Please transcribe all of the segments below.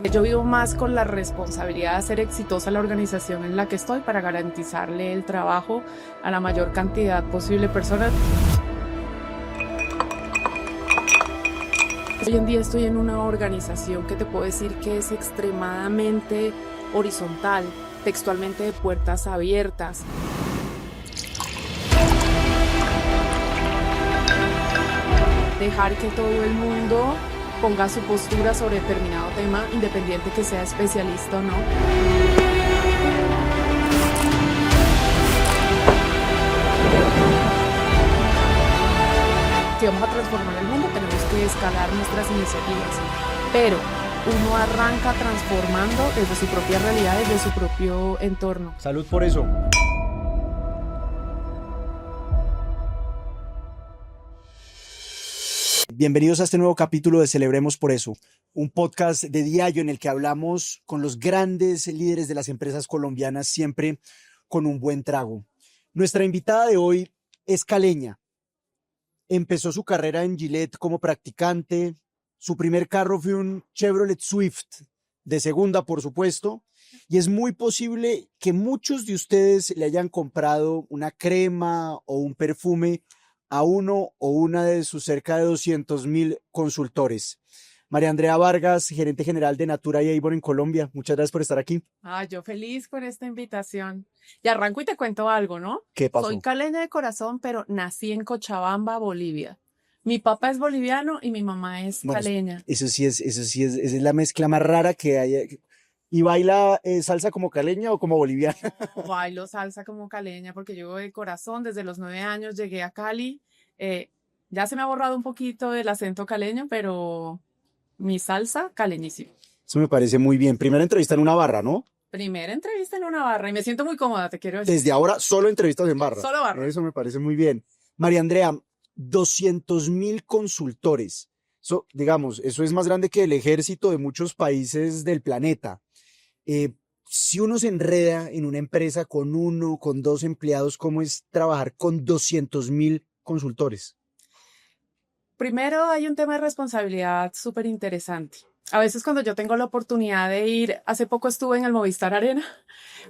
Yo vivo más con la responsabilidad de hacer exitosa la organización en la que estoy para garantizarle el trabajo a la mayor cantidad posible de personas. Hoy en día estoy en una organización que te puedo decir que es extremadamente horizontal, textualmente de puertas abiertas. Dejar que todo el mundo ponga su postura sobre determinado tema, independiente que sea especialista o no. Si vamos a transformar el mundo, tenemos que escalar nuestras iniciativas, pero uno arranca transformando desde su propia realidad, desde su propio entorno. Salud por eso. Bienvenidos a este nuevo capítulo de Celebremos por eso, un podcast de diario en el que hablamos con los grandes líderes de las empresas colombianas, siempre con un buen trago. Nuestra invitada de hoy es caleña. Empezó su carrera en Gillette como practicante. Su primer carro fue un Chevrolet Swift, de segunda, por supuesto. Y es muy posible que muchos de ustedes le hayan comprado una crema o un perfume a uno o una de sus cerca de 200,000 consultores. María Andrea Vargas, gerente general de Natura y Avon en Colombia. Muchas gracias por estar aquí. Yo feliz con esta invitación. Y arranco y te cuento algo, ¿no? ¿Qué pasó? Soy caleña de corazón, pero nací en Cochabamba, Bolivia. Mi papá es boliviano y mi mamá es caleña. Eso sí es, esa es la mezcla más rara que hay. ¿Y baila salsa como caleña o como boliviana? No, bailo salsa como caleña porque yo de corazón, desde los 9 años llegué a Cali. Ya se me ha borrado un poquito el acento caleño, pero mi salsa caleñísima. Eso me parece muy bien. Primera entrevista en una barra, ¿no? Primera entrevista en una barra y me siento muy cómoda, te quiero decir. Desde ahora, solo entrevistas en barra. Solo barra. Eso me parece muy bien. María Andrea, 200,000 consultores. Digamos, eso es más grande que el ejército de muchos países del planeta. Si uno se enreda en una empresa con uno, con dos empleados, ¿cómo es trabajar con 200,000 consultores? Primero hay un tema de responsabilidad súper interesante. A veces cuando yo tengo la oportunidad de ir, hace poco estuve en el Movistar Arena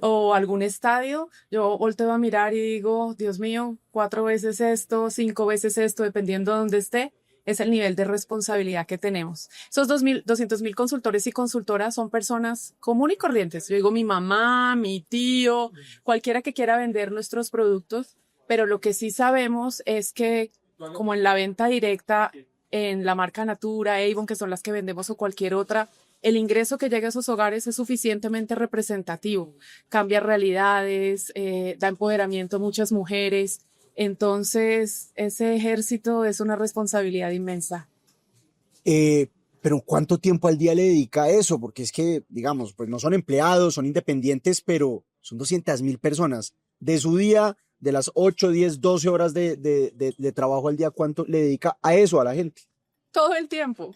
o algún estadio, yo volteo a mirar y digo, Dios mío, 4 veces esto, 5 veces esto, dependiendo de dónde esté, es el nivel de responsabilidad que tenemos. Esos 200,000 consultores y consultoras son personas comunes y corrientes. Yo digo mi mamá, mi tío, cualquiera que quiera vender nuestros productos, pero lo que sí sabemos es que como en la venta directa, en la marca Natura, Avon, que son las que vendemos o cualquier otra, el ingreso que llega a esos hogares es suficientemente representativo. Cambia realidades, da empoderamiento a muchas mujeres. Entonces, ese ejército es una responsabilidad inmensa. Pero ¿cuánto tiempo al día le dedica a eso? Porque es que, digamos, pues no son empleados, son independientes, pero son 200,000 personas. De su día, de las 8, 10, 12 horas de trabajo al día, ¿cuánto le dedica a eso a la gente? Todo el tiempo.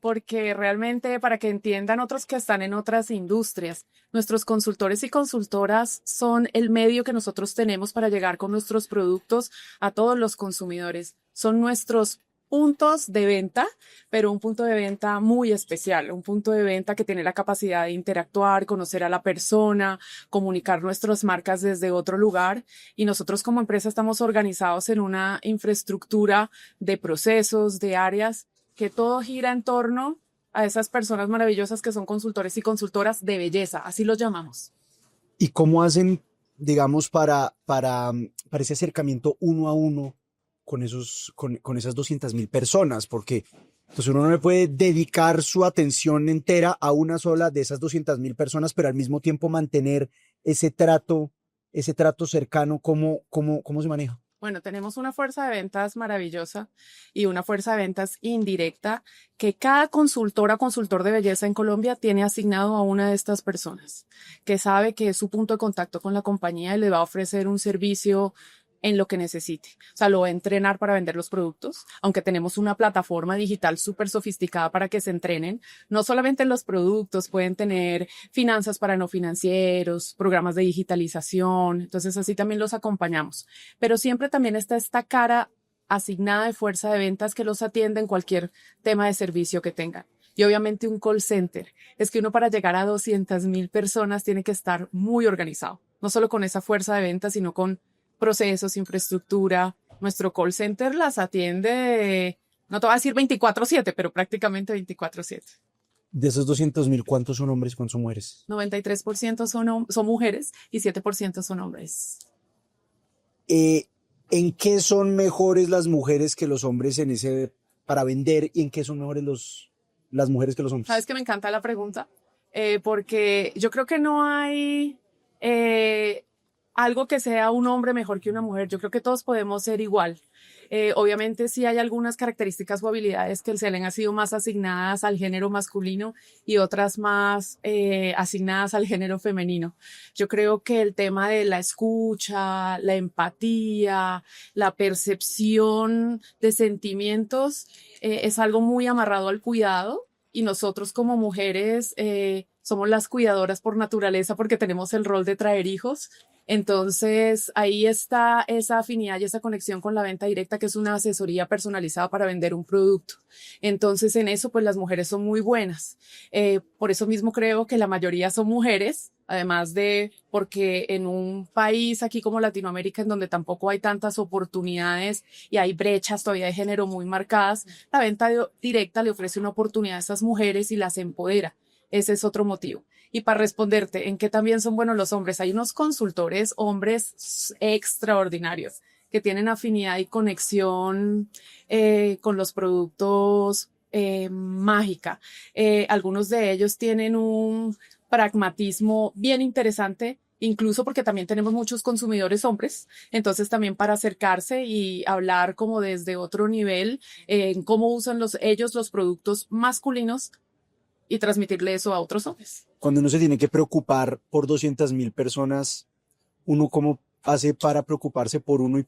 Porque realmente para que entiendan otros que están en otras industrias, nuestros consultores y consultoras son el medio que nosotros tenemos para llegar con nuestros productos a todos los consumidores. Son nuestros puntos de venta, pero un punto de venta muy especial, un punto de venta que tiene la capacidad de interactuar, conocer a la persona, comunicar nuestras marcas desde otro lugar. Y nosotros como empresa estamos organizados en una infraestructura de procesos, de áreas, que todo gira en torno a esas personas maravillosas que son consultores y consultoras de belleza, así los llamamos. ¿Y cómo hacen, digamos, para ese acercamiento uno a uno con esas 200,000 personas? Porque pues uno no le puede dedicar su atención entera a una sola de esas 200,000 personas, pero al mismo tiempo mantener ese trato cercano. ¿Cómo se maneja? Bueno, tenemos una fuerza de ventas maravillosa y una fuerza de ventas indirecta que cada consultora o consultor de belleza en Colombia tiene asignado a una de estas personas, que sabe que es su punto de contacto con la compañía y le va a ofrecer un servicio en lo que necesite. O sea, lo va a entrenar para vender los productos, aunque tenemos una plataforma digital súper sofisticada para que se entrenen, no solamente en los productos, pueden tener finanzas para no financieros, programas de digitalización, entonces así también los acompañamos. Pero siempre también está esta cara asignada de fuerza de ventas que los atiende en cualquier tema de servicio que tengan. Y obviamente un call center. Es que uno para llegar a 200.000 personas tiene que estar muy organizado. No solo con esa fuerza de venta, sino con procesos, infraestructura. Nuestro call center las atiende, no te voy a decir 24/7, pero prácticamente 24/7. De esos 200.000, ¿cuántos son hombres y cuántos son mujeres? 93% son mujeres y 7% son hombres. ¿En qué son mejores las mujeres que los hombres para vender y en qué son mejores las mujeres que los hombres? Sabes que me encanta la pregunta, porque yo creo que no hay algo que sea un hombre mejor que una mujer. Yo creo que todos podemos ser igual. Obviamente sí hay algunas características o habilidades que se le han sido más asignadas al género masculino y otras más asignadas al género femenino. Yo creo que el tema de la escucha, la empatía, la percepción de sentimientos es algo muy amarrado al cuidado, y nosotros como mujeres somos las cuidadoras por naturaleza porque tenemos el rol de traer hijos. Entonces, ahí está esa afinidad y esa conexión con la venta directa, que es una asesoría personalizada para vender un producto. Entonces, en eso, pues las mujeres son muy buenas. Por eso mismo creo que la mayoría son mujeres, además de porque en un país aquí como Latinoamérica, en donde tampoco hay tantas oportunidades y hay brechas todavía de género muy marcadas, la venta directa le ofrece una oportunidad a estas mujeres y las empodera. Ese es otro motivo. Y para responderte, ¿en qué también son buenos los hombres? Hay unos consultores hombres extraordinarios que tienen afinidad y conexión con los productos mágica. Algunos de ellos tienen un pragmatismo bien interesante, incluso porque también tenemos muchos consumidores hombres, entonces también para acercarse y hablar como desde otro nivel en cómo usan ellos los productos masculinos y transmitirle eso a otros hombres. Cuando uno se tiene que preocupar por 200.000 personas, ¿uno cómo hace para preocuparse por uno y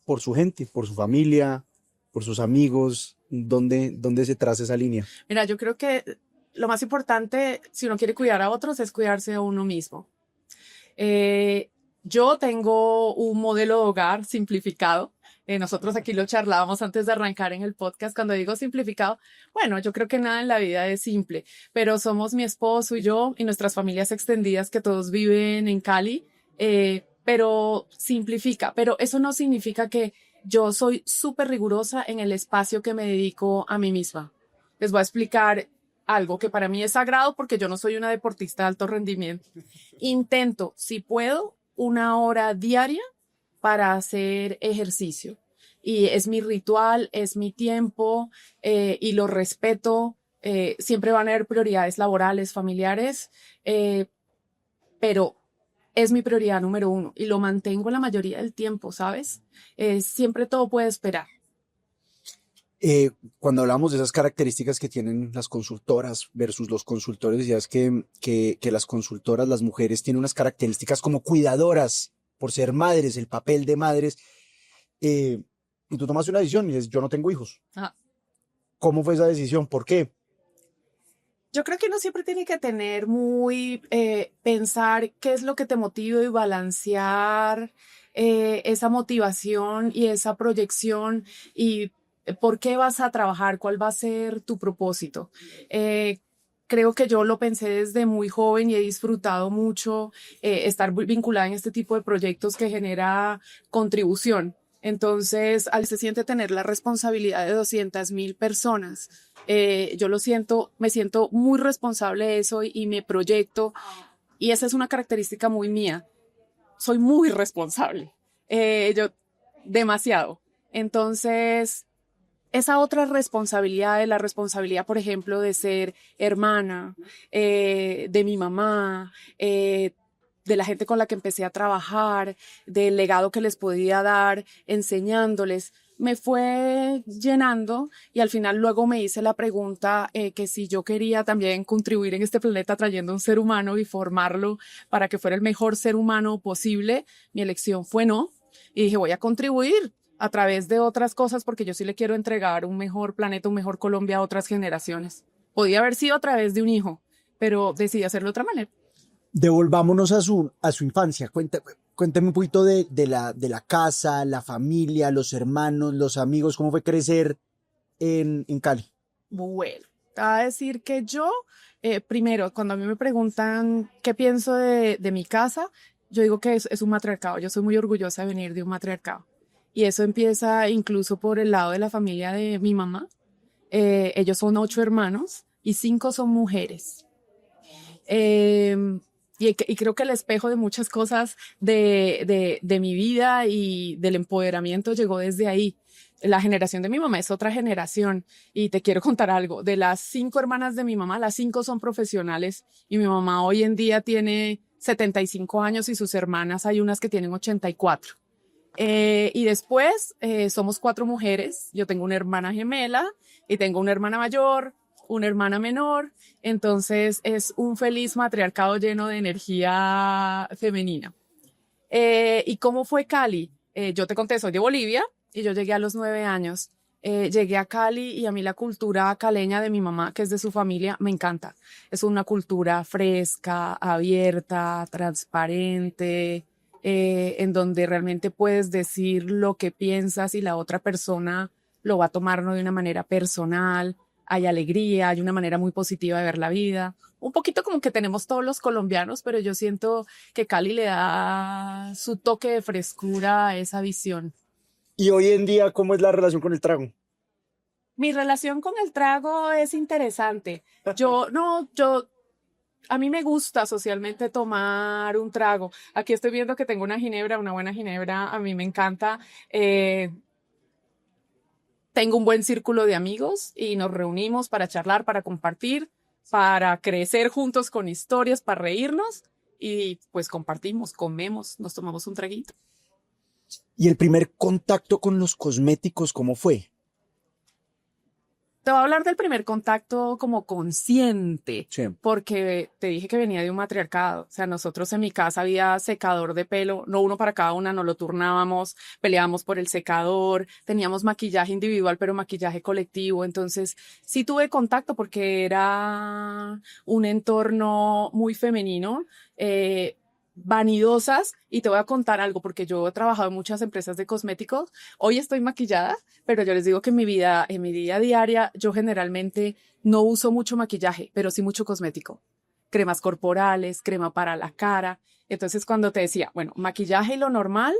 por su gente, por su familia, por sus amigos? ¿Dónde se traza esa línea? Mira, yo creo que lo más importante, si uno quiere cuidar a otros, es cuidarse a uno mismo. Yo tengo un modelo de hogar simplificado. Nosotros aquí lo charlábamos antes de arrancar en el podcast. Cuando digo simplificado, bueno, yo creo que nada en la vida es simple, pero somos mi esposo y yo y nuestras familias extendidas que todos viven en Cali, pero simplifica. Pero eso no significa que yo soy súper rigurosa en el espacio que me dedico a mí misma. Les voy a explicar algo que para mí es sagrado porque yo no soy una deportista de alto rendimiento. Intento, si puedo, 1 hora diaria para hacer ejercicio. Y es mi ritual, es mi tiempo y lo respeto. Siempre van a haber prioridades laborales, familiares, pero es mi prioridad número 1 y lo mantengo la mayoría del tiempo, ¿sabes? Siempre todo puede esperar. Cuando hablamos de esas características que tienen las consultoras versus los consultores, decías que las consultoras, las mujeres, tienen unas características como cuidadoras por ser madres, el papel de madres. Y tú tomaste una decisión y dices, yo no tengo hijos. Ajá. ¿Cómo fue esa decisión? ¿Por qué? Yo creo que uno siempre tiene que tener pensar qué es lo que te motiva y balancear esa motivación y esa proyección y por qué vas a trabajar, cuál va a ser tu propósito. Creo que yo lo pensé desde muy joven y he disfrutado mucho estar vinculada en este tipo de proyectos que genera contribución. Entonces, al se siente tener la responsabilidad de 200.000 personas, yo me siento muy responsable de eso y me proyecto. Y esa es una característica muy mía. Soy muy responsable. Yo, demasiado. Entonces, esa otra responsabilidad de la responsabilidad, por ejemplo, de ser hermana, de mi mamá, de la gente con la que empecé a trabajar, del legado que les podía dar, enseñándoles, me fue llenando y al final luego me hice la pregunta que si yo quería también contribuir en este planeta trayendo un ser humano y formarlo para que fuera el mejor ser humano posible. Mi elección fue no y dije voy a contribuir a través de otras cosas porque yo sí le quiero entregar un mejor planeta, un mejor Colombia a otras generaciones. Podía haber sido a través de un hijo, pero decidí hacerlo de otra manera. Devolvámonos a su infancia. Cuéntame un poquito de la casa, la familia, los hermanos, los amigos, cómo fue crecer en Cali. Bueno, Te voy a decir que yo, primero, cuando a mí me preguntan qué pienso de mi casa, yo digo que es un matriarcado. Yo soy muy orgullosa de venir de un matriarcado. Y eso empieza incluso por el lado de la familia de mi mamá. Ellos son 8 hermanos y 5 son mujeres. Eh, y creo que el espejo de muchas cosas de mi vida y del empoderamiento llegó desde ahí. La generación de mi mamá es otra generación y te quiero contar algo. De las 5 hermanas de mi mamá, las 5 son profesionales y mi mamá hoy en día tiene 75 años y sus hermanas hay unas que tienen 84. Y después somos 4 mujeres. Yo tengo una hermana gemela y tengo una hermana mayor, una hermana menor. Entonces es un feliz matriarcado lleno de energía femenina. ¿Y cómo fue Cali? Yo te conté, soy de Bolivia y yo llegué a los 9 años. Llegué a Cali y a mí la cultura caleña de mi mamá, que es de su familia, me encanta. Es una cultura fresca, abierta, transparente, en donde realmente puedes decir lo que piensas y la otra persona lo va a tomar no de una manera personal. Hay alegría, hay una manera muy positiva de ver la vida. Un poquito como que tenemos todos los colombianos, pero yo siento que Cali le da su toque de frescura a esa visión. Y hoy en día, ¿cómo es la relación con el trago? Mi relación con el trago es interesante. Yo, no, yo, a mí me gusta socialmente tomar un trago. Aquí estoy viendo que tengo una ginebra, una buena ginebra. A mí me encanta. Tengo un buen círculo de amigos y nos reunimos para charlar, para compartir, para crecer juntos con historias, para reírnos y pues compartimos, comemos, nos tomamos un traguito. ¿Y el primer contacto con los cosméticos, cómo fue? Te voy a hablar del primer contacto como consciente, Sí. porque te dije que venía de un matriarcado. O sea, nosotros en mi casa había secador de pelo, no uno para cada una, nos lo turnábamos, peleábamos por el secador, teníamos maquillaje individual, pero maquillaje colectivo. Entonces, sí tuve contacto porque era un entorno muy femenino. Vanidosas y te voy a contar algo porque yo he trabajado en muchas empresas de cosméticos. Hoy estoy maquillada, pero yo les digo que en mi vida diaria, yo generalmente no uso mucho maquillaje, pero sí mucho cosmético. Cremas corporales, crema para la cara. Entonces, cuando te decía, bueno, maquillaje y lo normal,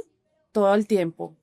todo el tiempo.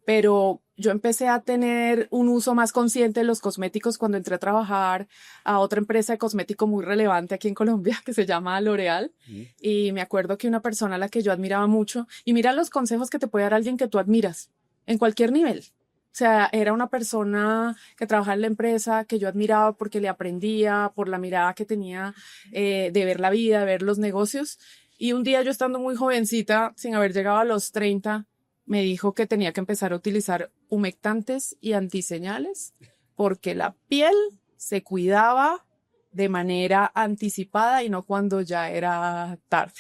Pero yo empecé a tener un uso más consciente de los cosméticos cuando entré a trabajar a otra empresa de cosmético muy relevante aquí en Colombia que se llama L'Oréal. Y me acuerdo que una persona a la que yo admiraba mucho, y mira los consejos que te puede dar alguien que tú admiras en cualquier nivel. O sea, era una persona que trabajaba en la empresa que yo admiraba porque le aprendía, por la mirada que tenía de ver la vida, de ver los negocios. Y un día yo estando muy jovencita, sin haber llegado a los 30, me dijo que tenía que empezar a utilizar humectantes y antiseñales porque la piel se cuidaba de manera anticipada y no cuando ya era tarde.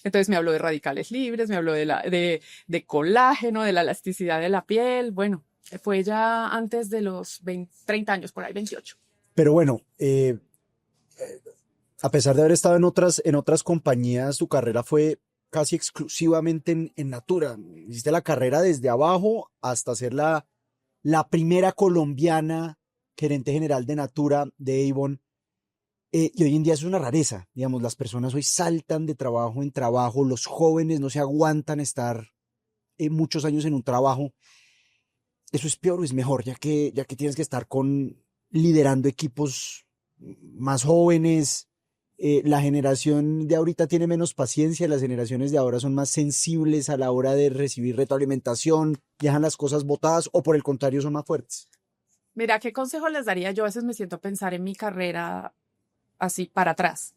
Entonces me habló de radicales libres, me habló de colágeno, de la elasticidad de la piel. Bueno, fue ya antes de los 20, 30 años, por ahí 28. Pero bueno, a pesar de haber estado en otras compañías, tu carrera fue casi exclusivamente en Natura. Hiciste la carrera desde abajo hasta ser la primera colombiana gerente general de Natura, de Avon. Y hoy en día es una rareza, digamos, las personas hoy saltan de trabajo en trabajo, los jóvenes no se aguantan estar muchos años en un trabajo. ¿Eso es peor o es mejor, ya que tienes que estar liderando equipos más jóvenes? La generación de ahorita tiene menos paciencia, las generaciones de ahora son más sensibles a la hora de recibir retroalimentación, dejan las cosas botadas o por el contrario son más fuertes. Mira, ¿qué consejo les daría? Yo a veces me siento a pensar en mi carrera así para atrás.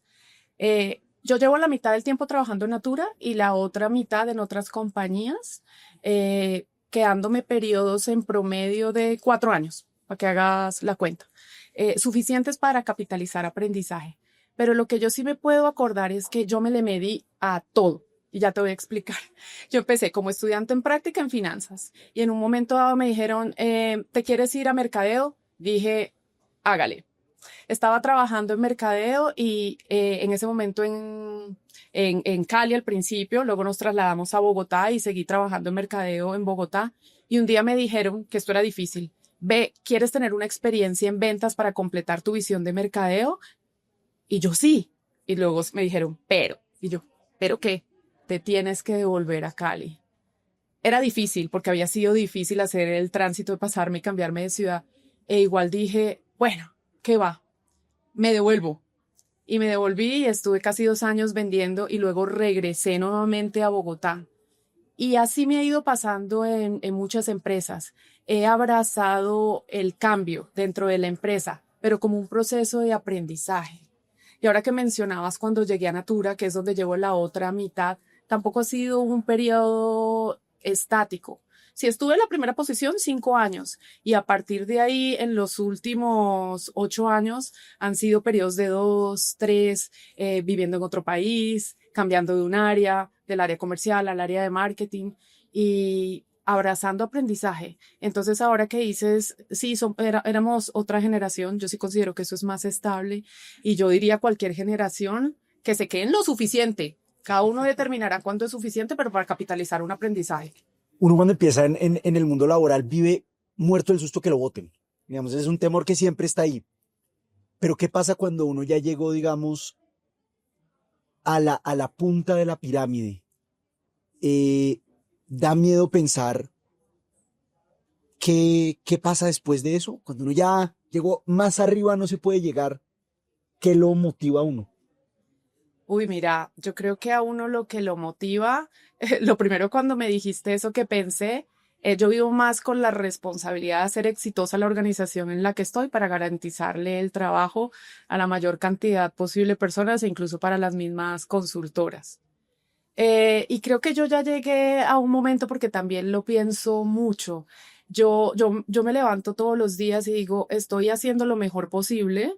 Yo llevo la mitad del tiempo trabajando en Natura y la otra mitad en otras compañías, quedándome periodos en promedio de 4 años, para que hagas la cuenta, suficientes para capitalizar aprendizaje. Pero lo que yo sí me puedo acordar es que yo me le medí a todo. Y ya te voy a explicar. Yo empecé como estudiante en práctica en finanzas y en un momento dado me dijeron, ¿te quieres ir a mercadeo? Dije, hágale. Estaba trabajando en mercadeo y en ese momento en Cali al principio, luego nos trasladamos a Bogotá y seguí trabajando en mercadeo en Bogotá. Y un día me dijeron que esto era difícil. ve, ¿quieres tener una experiencia en ventas para completar tu visión de mercadeo? Y yo sí. Y luego me dijeron, pero. Y yo, ¿pero qué? Te tienes que devolver a Cali. Era difícil porque había sido difícil hacer el tránsito de pasarme y cambiarme de ciudad. E igual dije, bueno, ¿qué va? Me devuelvo. Y me devolví y estuve casi 2 años vendiendo y luego regresé nuevamente a Bogotá. Y así me ha ido pasando en muchas empresas. He abrazado el cambio dentro de la empresa, pero como un proceso de aprendizaje. Y ahora que mencionabas cuando llegué a Natura, que es donde llevo la otra mitad, tampoco ha sido un periodo estático. Si estuve en la primera posición, 5 años, y a partir de ahí, en los últimos 8 años, han sido periodos de 2, 3, viviendo en otro país, cambiando de un área, del área comercial al área de marketing, y abrazando aprendizaje. Entonces, ahora que dices, sí, éramos otra generación, yo sí considero que eso es más estable, y yo diría a cualquier generación que se queden lo suficiente. Cada uno determinará cuánto es suficiente, pero para capitalizar un aprendizaje. Uno cuando empieza en el mundo laboral vive muerto del susto que lo voten. Digamos, es un temor que siempre está ahí. Pero ¿qué pasa cuando uno ya llegó, digamos, a la punta de la pirámide? Da miedo pensar qué pasa después de eso. Cuando uno ya llegó más arriba, no se puede llegar. ¿Qué lo motiva a uno? Uy, mira, yo creo que a uno lo que lo motiva, lo primero cuando me dijiste eso que pensé, yo vivo más con la responsabilidad de hacer exitosa la organización en la que estoy para garantizarle el trabajo a la mayor cantidad posible de personas e incluso para las mismas consultoras. Y creo que yo ya llegué a un momento porque también lo pienso mucho. Yo me levanto todos los días y digo, estoy haciendo lo mejor posible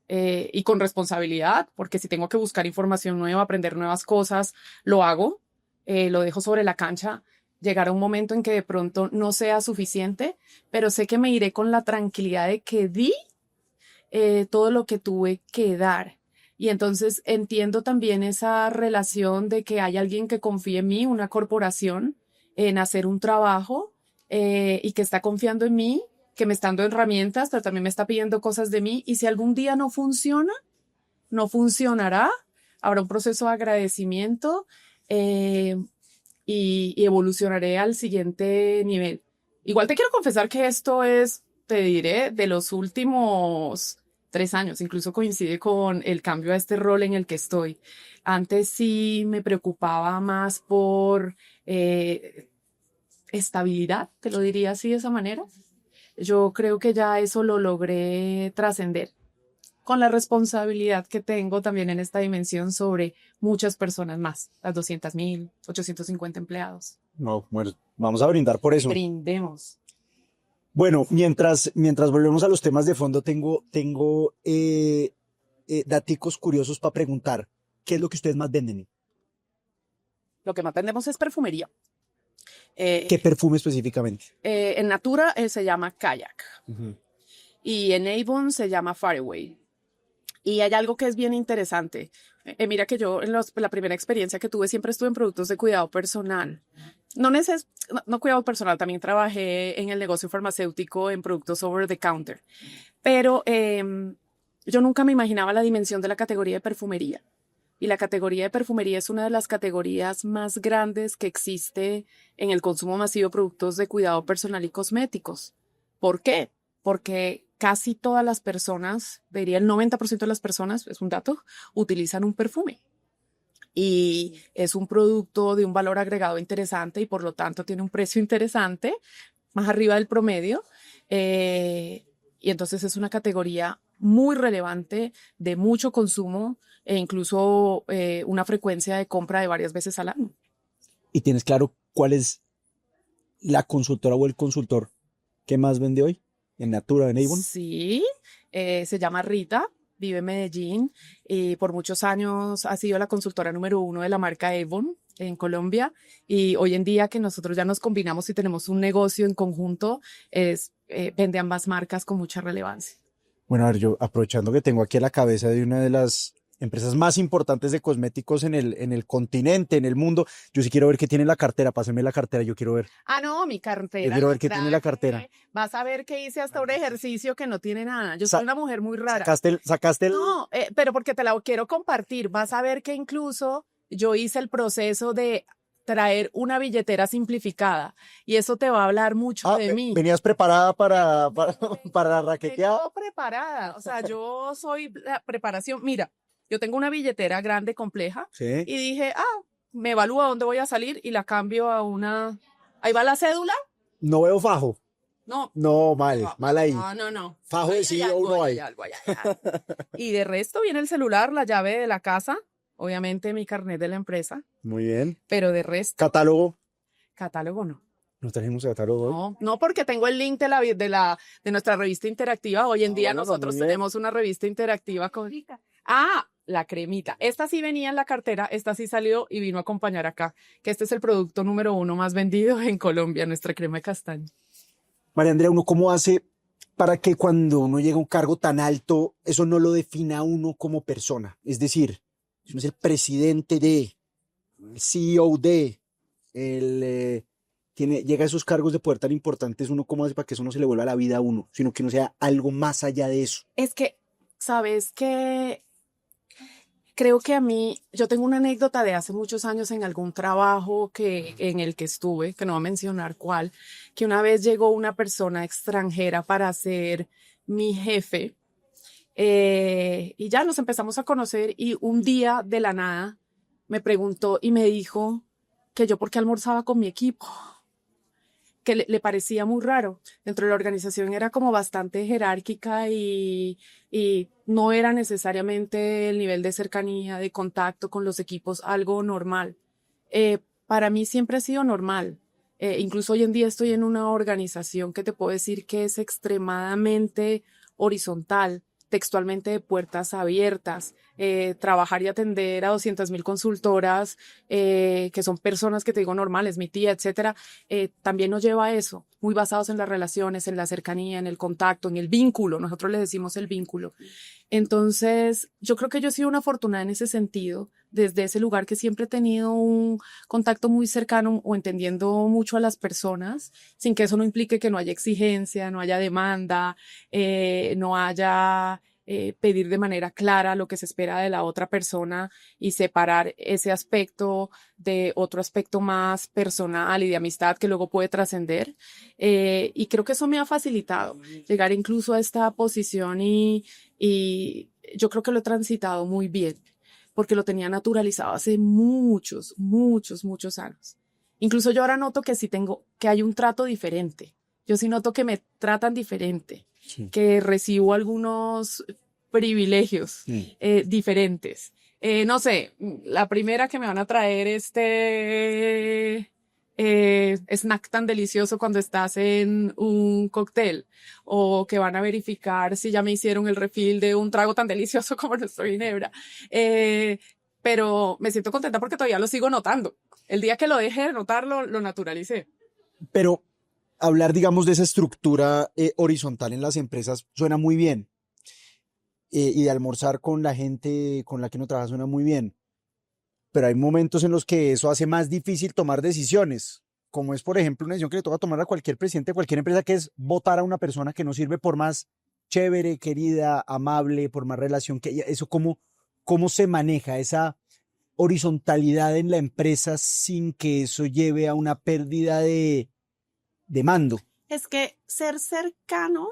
y con responsabilidad, porque si tengo que buscar información nueva, aprender nuevas cosas, lo hago, lo dejo sobre la cancha. Llegará un momento en que de pronto no sea suficiente, pero sé que me iré con la tranquilidad de que di todo lo que tuve que dar. Y entonces entiendo también esa relación de que hay alguien que confíe en mí, una corporación, en hacer un trabajo y que está confiando en mí, que me está dando herramientas, pero también me está pidiendo cosas de mí. Y si algún día no funciona, no funcionará. Habrá un proceso de agradecimiento eh, y evolucionaré al siguiente nivel. Igual te quiero confesar que esto es, te diré, de los últimos 3 años, incluso coincide con el cambio a este rol en el que estoy. Antes sí me preocupaba más por estabilidad, te lo diría así de esa manera. Yo creo que ya eso lo logré trascender con la responsabilidad que tengo también en esta dimensión sobre muchas personas más, las 200.000, 850 empleados. No, bueno, vamos a brindar por eso. Brindemos. Bueno, mientras volvemos a los temas de fondo, tengo daticos curiosos para preguntar. ¿Qué es lo que ustedes más venden? Lo que más vendemos es perfumería. ¿Qué perfume específicamente? En Natura se llama Kayak Uh-huh. y en Avon se llama Faraway. Y hay algo que es bien interesante. Mira que yo en la primera experiencia que tuve siempre estuve en productos de cuidado personal. No cuidado personal, también trabajé en el negocio farmacéutico en productos over the counter. Pero yo nunca me imaginaba la dimensión de la categoría de perfumería. Y la categoría de perfumería es una de las categorías más grandes que existe en el consumo masivo de productos de cuidado personal y cosméticos. ¿Por qué? Porque casi todas las personas, diría el 90% de las personas, es un dato, utilizan un perfume. Y es un producto de un valor agregado interesante y por lo tanto tiene un precio interesante, más arriba del promedio. Y entonces es una categoría muy relevante, de mucho consumo e incluso una frecuencia de compra de varias veces al año. ¿Y tienes claro cuál es la consultora o el consultor que más vende hoy? ¿En Natura, en Avon? Sí, se llama Rita, vive en Medellín y por muchos años ha sido la consultora número 1 de la marca Avon en Colombia y hoy en día que nosotros ya nos combinamos y tenemos un negocio en conjunto, vende ambas marcas con mucha relevancia. Bueno, a ver, yo aprovechando que tengo aquí a la cabeza de una de las empresas más importantes de cosméticos en el continente, en el mundo. Yo sí quiero ver qué tiene la cartera, páseme la cartera, yo quiero ver. Ah, no, mi Yo cartera quiero ver la qué tiene la cartera. traje. Vas a ver que hice hasta un ejercicio que no tiene nada. Yo soy Sa- una mujer muy rara. sacaste el, No, pero porque te la quiero compartir. Vas a ver que incluso yo hice el proceso de traer una billetera simplificada y eso te va a hablar mucho de mí. venías preparada para la raqueteada. Vengo preparada, o sea, yo soy la preparación. Mira, yo tengo una billetera grande, compleja, Sí. y dije, me evalúo a dónde voy a salir y la cambio a una. Ahí va la cédula. No veo fajo. No, No, mal, no, mal ahí. no. Fajo de Ahí hay CEO algo, no ahí hay. hay algo, ahí hay algo. Y de resto viene el celular, la llave de la casa, obviamente mi carnet de la empresa, Muy bien. pero de resto, Catálogo. catálogo no. ¿No trajimos catálogo hoy? No, porque tengo el link de nuestra revista interactiva. Hoy en día Bueno, nosotros muy bien. tenemos una revista interactiva con. La cremita. Esta sí venía en la cartera, esta sí salió y vino a acompañar acá, que este es el producto número 1 más vendido en Colombia, nuestra crema de castaña. María Andrea, ¿uno cómo hace para que cuando uno llega a un cargo tan alto, eso no lo defina a uno como persona? Es decir, si uno es el presidente el CEO llega a esos cargos de poder tan importantes, uno cómo hace para que eso no se le vuelva a la vida a uno, sino que no sea algo más allá de eso. Es que, ¿sabes qué? Creo que yo tengo una anécdota de hace muchos años en algún trabajo en el que estuve, que no voy a mencionar cuál, que una vez llegó una persona extranjera para ser mi jefe, y ya nos empezamos a conocer y un día de la nada me preguntó y me dijo que yo por qué almorzaba con mi equipo, que le parecía muy raro. Dentro de la organización era como bastante jerárquica y no era necesariamente el nivel de cercanía, de contacto con los equipos, algo normal. Para mí siempre ha sido normal. Incluso hoy en día estoy en una organización que te puedo decir que es extremadamente horizontal, textualmente de puertas abiertas. Trabajar y atender a 200.000 consultoras, que son personas que te digo normales, mi tía, etcétera, también nos lleva a eso, muy basados en las relaciones, en la cercanía, en el contacto, en el vínculo. Nosotros le decimos el vínculo. Entonces, yo creo que yo he sido una afortunada en ese sentido, desde ese lugar que siempre he tenido un contacto muy cercano o entendiendo mucho a las personas, sin que eso no implique que no haya exigencia, no haya demanda, no haya pedir de manera clara lo que se espera de la otra persona y separar ese aspecto de otro aspecto más personal y de amistad que luego puede trascender. Y creo que eso me ha facilitado llegar incluso a esta posición y yo creo que lo he transitado muy bien porque lo tenía naturalizado hace muchos años. Incluso yo ahora noto que que hay un trato diferente. Yo sí noto que me tratan diferente, Sí. que recibo algunos privilegios diferentes. No sé, la primera que me van a traer snack tan delicioso cuando estás en un cóctel, o que van a verificar si ya me hicieron el refill de un trago tan delicioso como nuestro ginebra. Pero me siento contenta porque todavía lo sigo notando. El día que lo dejé de notarlo, lo naturalicé. Pero hablar, digamos, de esa estructura horizontal en las empresas suena muy bien. Y de almorzar con la gente con la que uno trabaja suena muy bien. Pero hay momentos en los que eso hace más difícil tomar decisiones, como es, por ejemplo, una decisión que le toca tomar a cualquier presidente de cualquier empresa, que es votar a una persona que no sirve por más chévere, querida, amable, por más relación que ella. Eso, ¿cómo se maneja esa horizontalidad en la empresa sin que eso lleve a una pérdida de mando? Es que ser cercano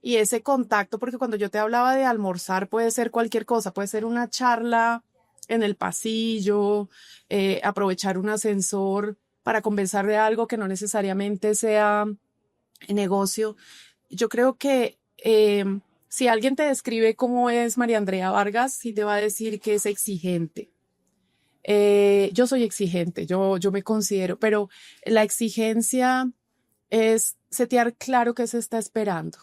y ese contacto, porque cuando yo te hablaba de almorzar puede ser cualquier cosa, puede ser una charla en el pasillo, aprovechar un ascensor para conversar de algo que no necesariamente sea negocio. Yo creo que si alguien te describe cómo es María Andrea Vargas, sí te va a decir que es exigente. Yo soy exigente, yo me considero, pero la exigencia es setear claro qué se está esperando.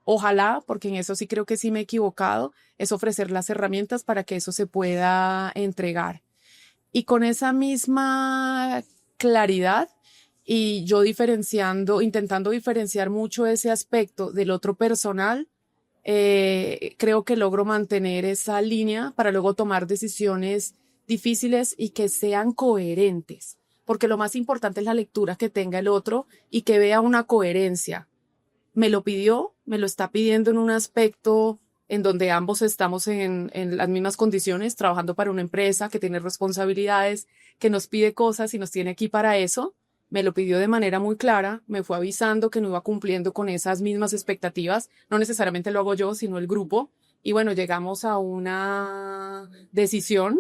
Ojalá, porque en eso sí creo que sí me he equivocado, es ofrecer las herramientas para que eso se pueda entregar. Y con esa misma claridad y yo intentando diferenciar mucho ese aspecto del otro personal, creo que logro mantener esa línea para luego tomar decisiones difíciles y que sean coherentes, porque lo más importante es la lectura que tenga el otro y que vea una coherencia. Me lo pidió, me lo está pidiendo en un aspecto en donde ambos estamos en las mismas condiciones, trabajando para una empresa que tiene responsabilidades, que nos pide cosas y nos tiene aquí para eso. Me lo pidió de manera muy clara, me fue avisando que no iba cumpliendo con esas mismas expectativas. No necesariamente lo hago yo, sino el grupo. Y bueno, llegamos a una decisión,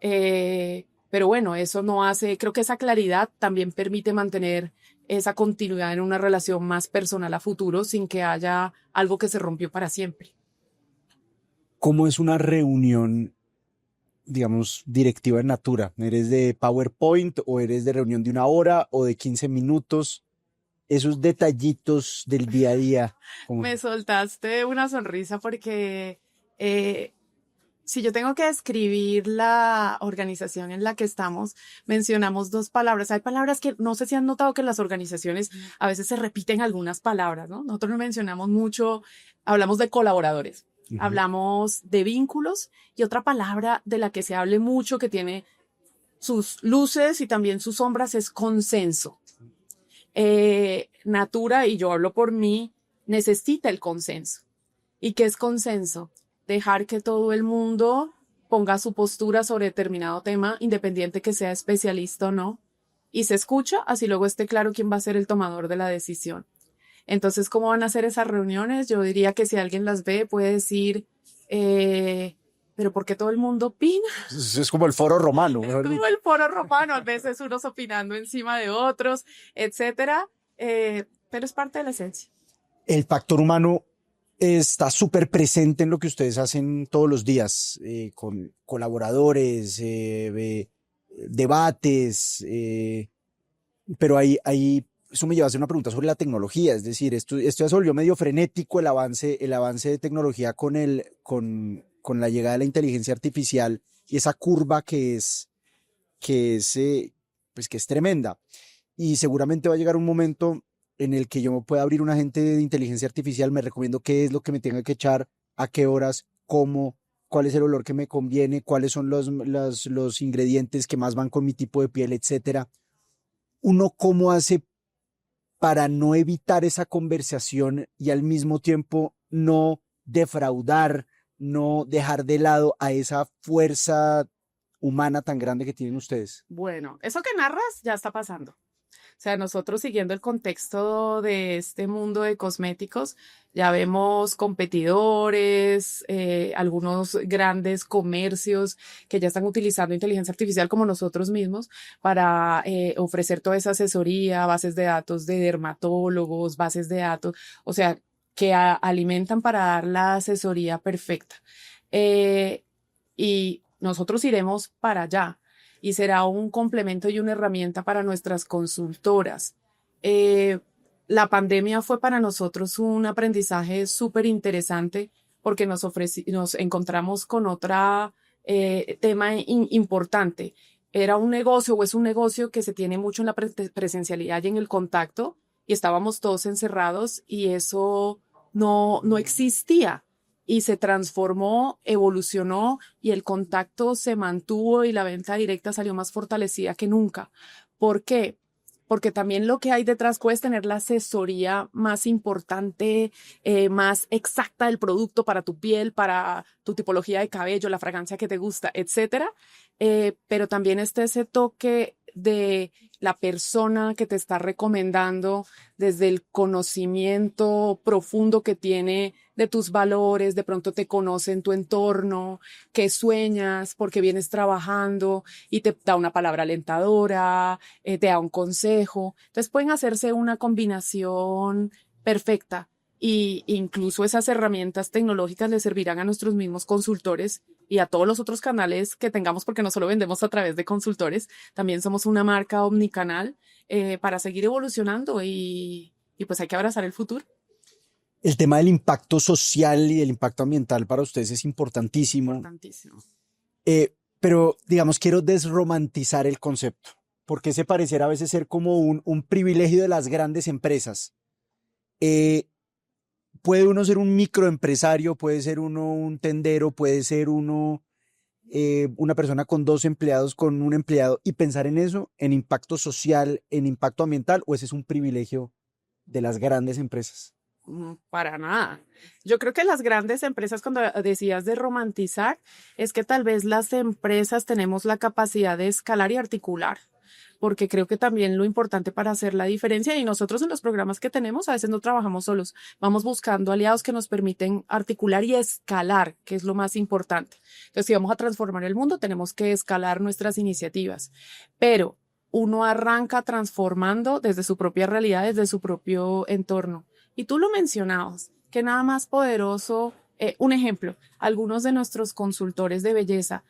pero bueno, eso no hace, creo que esa claridad también permite mantener esa continuidad en una relación más personal a futuro sin que haya algo que se rompió para siempre. ¿Cómo es una reunión, digamos, directiva en Natura? ¿Eres de PowerPoint o eres de reunión de 1 hora o de 15 minutos? Esos detallitos del día a día. Me soltaste una sonrisa porque si yo tengo que describir la organización en la que estamos, mencionamos 2 palabras. Hay palabras que no sé si han notado que en las organizaciones a veces se repiten algunas palabras, ¿no? Nosotros no mencionamos mucho, hablamos de colaboradores, hablamos de vínculos y otra palabra de la que se hable mucho, que tiene sus luces y también sus sombras, es consenso. Natura, y yo hablo por mí, necesita el consenso. ¿Y qué es consenso? Dejar que todo el mundo ponga su postura sobre determinado tema, independiente que sea especialista o no, y se escucha, así luego esté claro quién va a ser el tomador de la decisión. Entonces, ¿cómo van a ser esas reuniones? Yo diría que si alguien las ve, puede decir, pero ¿por qué todo el mundo opina? Es como el foro romano. Como el foro romano, a veces unos opinando encima de otros, etcétera, pero es parte de la esencia. El factor humano está súper presente en lo que ustedes hacen todos los días, con colaboradores, debates, pero eso me lleva a hacer una pregunta sobre la tecnología, es decir, esto ya se volvió medio frenético el avance de tecnología con la llegada de la inteligencia artificial y esa curva pues que es tremenda. Y seguramente va a llegar un momento en el que yo me pueda abrir un agente de inteligencia artificial, me recomiendo qué es lo que me tenga que echar, a qué horas, cómo, cuál es el olor que me conviene, cuáles son los ingredientes que más van con mi tipo de piel, etcétera. Uno cómo hace para no evitar esa conversación y al mismo tiempo no defraudar, no dejar de lado a esa fuerza humana tan grande que tienen ustedes. Bueno, eso que narras ya está pasando. O sea, nosotros siguiendo el contexto de este mundo de cosméticos, ya vemos competidores, algunos grandes comercios que ya están utilizando inteligencia artificial como nosotros mismos para ofrecer toda esa asesoría, bases de datos de dermatólogos, bases de datos, o sea, que alimentan para dar la asesoría perfecta. Y nosotros iremos para allá y será un complemento y una herramienta para nuestras consultoras. La pandemia fue para nosotros un aprendizaje súper interesante porque nos encontramos con otro tema importante. Era un negocio o es un negocio que se tiene mucho en la presencialidad y en el contacto y estábamos todos encerrados y eso no existía. Y se transformó, evolucionó y el contacto se mantuvo y la venta directa salió más fortalecida que nunca. ¿Por qué? Porque también lo que hay detrás puedes tener la asesoría más importante, más exacta del producto para tu piel, para tu tipología de cabello, la fragancia que te gusta, etcétera. Pero también está ese toque de la persona que te está recomendando desde el conocimiento profundo que tiene de tus valores, de pronto te conoce en tu entorno, qué sueñas, por qué vienes trabajando y te da una palabra alentadora, te da un consejo. Entonces pueden hacerse una combinación perfecta y incluso esas herramientas tecnológicas les servirán a nuestros mismos consultores y a todos los otros canales que tengamos, porque no solo vendemos a través de consultores, también somos una marca omnicanal para seguir evolucionando y pues hay que abrazar el futuro. El tema del impacto social y del impacto ambiental para ustedes es importantísimo. Importantísimo. Pero, digamos, quiero desromantizar el concepto, porque ese pareciera a veces ser como un privilegio de las grandes empresas. puede uno ser un microempresario, puede ser uno un tendero, puede ser uno una persona con 2 empleados, con un empleado, y pensar en eso, en impacto social, en impacto ambiental, o ese es un privilegio de las grandes empresas. Para nada. Yo creo que las grandes empresas, cuando decías de romantizar, es que tal vez las empresas tenemos la capacidad de escalar y articular, porque creo que también lo importante para hacer la diferencia, y nosotros en los programas que tenemos a veces no trabajamos solos, vamos buscando aliados que nos permiten articular y escalar, que es lo más importante. Entonces, si vamos a transformar el mundo, tenemos que escalar nuestras iniciativas, pero uno arranca transformando desde su propia realidad, desde su propio entorno. Y tú lo mencionabas, que nada más poderoso, un ejemplo, algunos de nuestros consultores de belleza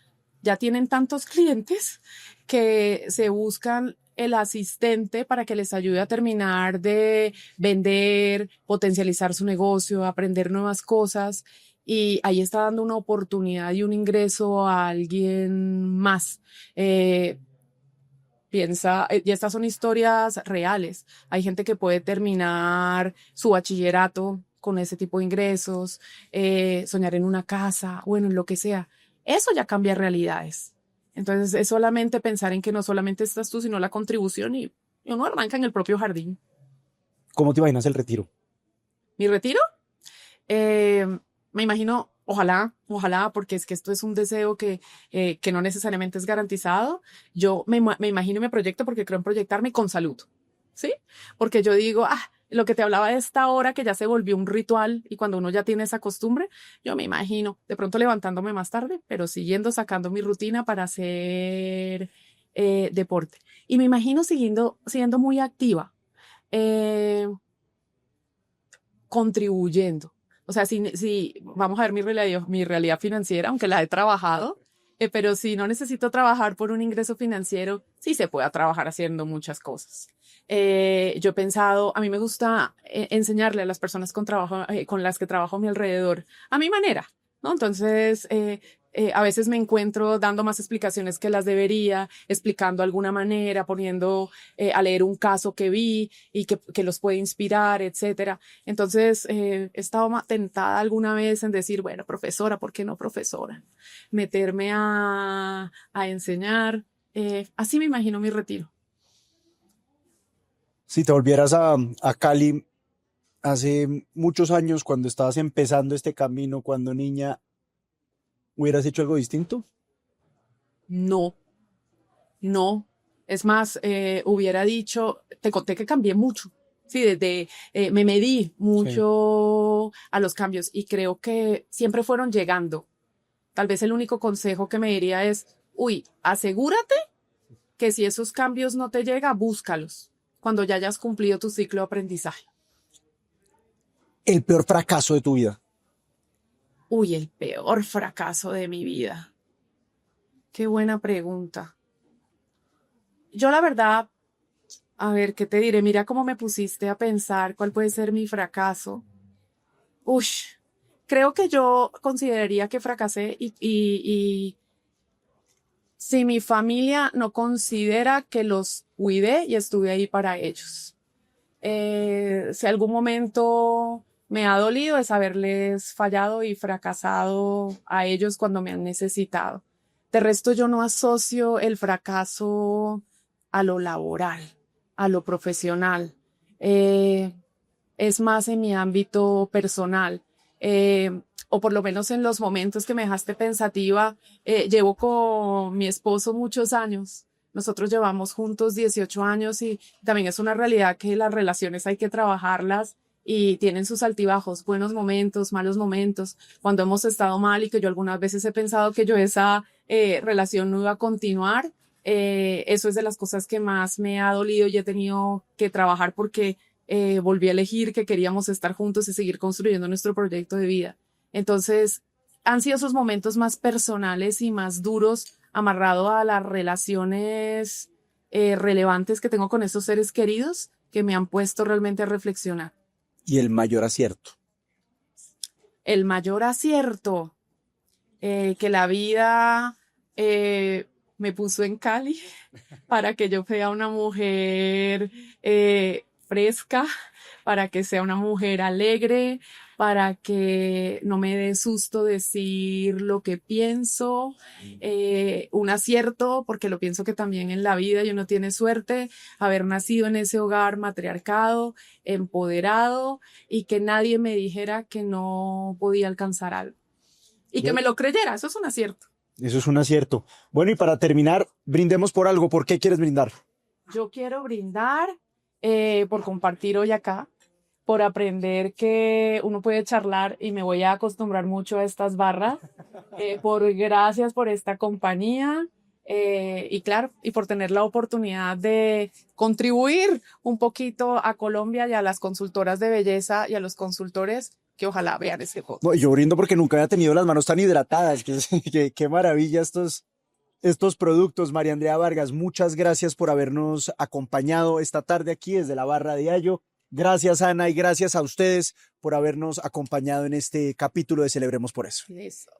ya tienen tantos clientes que se buscan el asistente para que les ayude a terminar de vender, potencializar su negocio, aprender nuevas cosas. Y ahí está dando una oportunidad y un ingreso a alguien más. Piensa, y estas son historias reales. Hay gente que puede terminar su bachillerato con ese tipo de ingresos, soñar en una casa, bueno, en lo que sea. Eso ya cambia realidades. Entonces, es solamente pensar en que no solamente estás tú, sino la contribución y uno arranca en el propio jardín. ¿Cómo te imaginas el retiro? Mi retiro, eh, me imagino, ojalá, porque es que esto es un deseo que no necesariamente es garantizado. Yo me imagino y me proyecto porque creo en proyectarme con salud, ¿sí? Porque yo digo, lo que te hablaba de esta hora que ya se volvió un ritual y cuando uno ya tiene esa costumbre, yo me imagino de pronto levantándome más tarde, pero siguiendo sacando mi rutina para hacer deporte. Y me imagino siendo muy activa. Eh, Contribuyendo. O sea, si vamos a ver mi realidad financiera, aunque la he trabajado, pero si no necesito trabajar por un ingreso financiero, sí se puede trabajar haciendo muchas cosas. Yo he pensado, a mí me gusta enseñarle a las personas con las que trabajo a mi alrededor, a mi manera, ¿no? Entonces, a veces me encuentro dando más explicaciones que las debería, explicando alguna manera, poniendo a leer un caso que vi y que los puede inspirar, etcétera. Entonces, he estado tentada alguna vez en decir, bueno, profesora, ¿por qué no profesora? Meterme a enseñar. Así me imagino mi retiro. Si te volvieras a Cali hace muchos años, cuando estabas empezando este camino, cuando niña, ¿hubieras hecho algo distinto? No, no. Es más, hubiera dicho, te conté que cambié mucho. Sí, me medí Sí. mucho a los cambios y creo que siempre fueron llegando. Tal vez el único consejo que me diría es, asegúrate que si esos cambios no te llegan, búscalos cuando ya hayas cumplido tu ciclo de aprendizaje. El peor fracaso de tu vida. El peor fracaso de mi vida. Qué buena pregunta. Yo la verdad, a ver, ¿qué te diré? Mira cómo me pusiste a pensar cuál puede ser mi fracaso. Uy, creo que yo consideraría que fracasé y si mi familia no considera que los cuidé y estuve ahí para ellos. Si algún momento me ha dolido es haberles fallado y fracasado a ellos cuando me han necesitado. De resto, yo no asocio el fracaso a lo laboral, a lo profesional. Eh, es más en mi ámbito personal. O por lo menos en los momentos que me dejaste pensativa, llevo con mi esposo muchos años. Nosotros llevamos juntos 18 años y también es una realidad que las relaciones hay que trabajarlas y tienen sus altibajos, buenos momentos, malos momentos, cuando hemos estado mal y que yo algunas veces he pensado que yo esa relación no iba a continuar. Eso es de las cosas que más me ha dolido y he tenido que trabajar porque volví a elegir que queríamos estar juntos y seguir construyendo nuestro proyecto de vida. Entonces, han sido esos momentos más personales y más duros, amarrado a las relaciones relevantes que tengo con estos seres queridos, que me han puesto realmente a reflexionar. Y el mayor acierto. El mayor acierto que la vida me puso en Cali para que yo sea una mujer fresca, para que sea una mujer alegre, para que no me dé susto decir lo que pienso, un acierto, porque lo pienso que también en la vida y uno tiene suerte, haber nacido en ese hogar matriarcado, empoderado y que nadie me dijera que no podía alcanzar algo y que me lo creyera, eso es un acierto. Eso es un acierto. Bueno, y para terminar, brindemos por algo. ¿Por qué quieres brindar? Yo quiero brindar por compartir hoy acá, por aprender que uno puede charlar y me voy a acostumbrar mucho a estas barras, por gracias por esta compañía y claro, y por tener la oportunidad de contribuir un poquito a Colombia y a las consultoras de belleza y a los consultores que ojalá vean este podcast. No, yo brindo porque nunca había tenido las manos tan hidratadas. Qué maravilla estos productos. María Andrea Vargas, muchas gracias por habernos acompañado esta tarde aquí desde la Barra de Ayo. Gracias, Ana, y gracias a ustedes por habernos acompañado en este capítulo de Celebremos por eso. Eso.